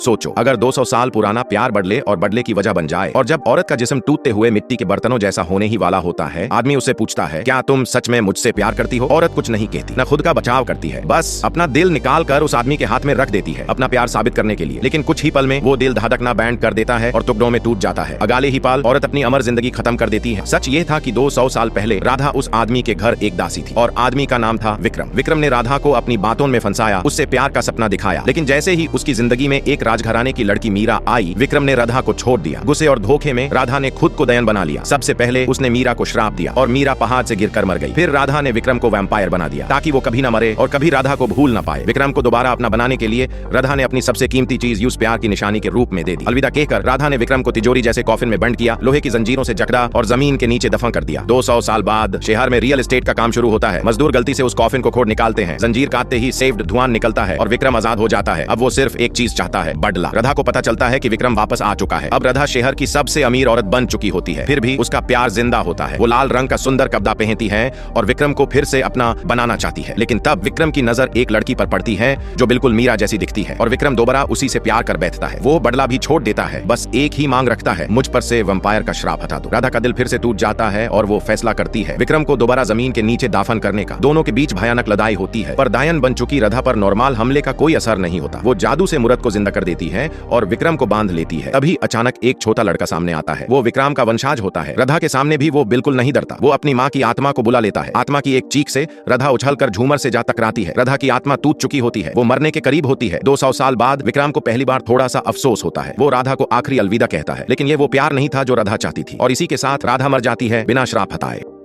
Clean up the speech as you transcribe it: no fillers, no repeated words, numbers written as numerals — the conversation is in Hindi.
सोचो, अगर 200 साल पुराना प्यार बदले और बदले की वजह बन जाए, और जब औरत का जिस्म टूटते हुए मिट्टी के बर्तनों जैसा होने ही वाला होता है, आदमी उससे पूछता है, क्या तुम सच में मुझसे प्यार करती हो? औरत कुछ नहीं कहती, न खुद का बचाव करती है, बस अपना दिल निकाल कर उस आदमी के हाथ में रख देती है अपना प्यार साबित करने के लिए। लेकिन कुछ ही पल में वो दिल धड़कना बैंड कर देता है और टुकड़ों में टूट जाता है। अगाले ही पल औरत अपनी अमर जिंदगी खत्म कर देती है। सच ये था कि 200 साल पहले राधा उस आदमी के घर एक दासी थी और आदमी का नाम था विक्रम। विक्रम ने राधा को अपनी बातों में फंसाया, उससे प्यार का सपना दिखाया, लेकिन जैसे ही उसकी जिंदगी में एक राजघराने की लड़की मीरा आई, विक्रम ने राधा को छोड़ दिया। गुस्से और धोखे में राधा ने खुद को दयन बना लिया। सबसे पहले उसने मीरा को श्राप दिया और मीरा पहाड़ से गिरकर मर गई। फिर राधा ने विक्रम को वैम्पायर बना दिया ताकि वो कभी न मरे और कभी राधा को भूल न पाए। विक्रम को दोबारा अपना बनाने के लिए राधा ने अपनी सबसे कीमती चीज उस प्यार की निशानी के रूप में दे दी। अलविदा कहकर राधा ने विक्रम को तिजोरी जैसे कॉफिन में बंद किया, लोहे की जंजीरों से जकड़ा और जमीन के नीचे दफन कर दिया। 200 साल बाद शहर में रियल एस्टेट का काम शुरू होता है। मजदूर गलती से उस कॉफिन को खोद निकालते हैं, जंजीर काटते ही सेव्ड धुआं निकलता है और विक्रम आजाद हो जाता है। अब वो सिर्फ एक चीज चाहता है, बदला। राधा को पता चलता है कि विक्रम वापस आ चुका है। अब राधा शहर की सबसे अमीर औरत बन चुकी होती है, फिर भी उसका प्यार जिंदा होता है। वो लाल रंग का सुंदर कपड़ा पहनती है और विक्रम को फिर से अपना बनाना चाहती है। लेकिन तब विक्रम की नजर एक लड़की पर पड़ती है जो बिल्कुल मीरा जैसी दिखती है और विक्रम दोबारा उसी से प्यार कर बैठता है। वो बदला भी छोड़ देता है, बस एक ही मांग रखता है, मुझ पर से वैम्पायर का श्राप हटा दो। राधा का दिल फिर से टूट जाता है और वो फैसला करती है विक्रम को दोबारा जमीन के नीचे दाफन करने का। दोनों के बीच भयानक लड़ाई होती है, पर दायन बन चुकी राधा पर नॉर्मल हमले का कोई असर नहीं होता। वो जादू से मूर्त को जिंदा कर देती है और विक्रम को बांध लेती है। तभी अचानक एक छोटा लड़का सामने आता है। वो विक्रम का वंशज होता है। राधा के सामने भी वो बिल्कुल नहीं डरता। वो अपनी माँ की आत्मा को बुला लेता है। आत्मा की एक चीख से राधा उछलकर झूमर से जा टकराती है। राधा की आत्मा टूट चुकी होती है, वो मरने के करीब होती है। 200 साल बाद विक्रम को पहली बार थोड़ा सा अफसोस होता है। वो राधा को आखिरी अलविदा कहता है, लेकिन ये वो प्यार नहीं था जो राधा चाहती थी और इसी के साथ राधा मर जाती है बिना श्राप हटाए।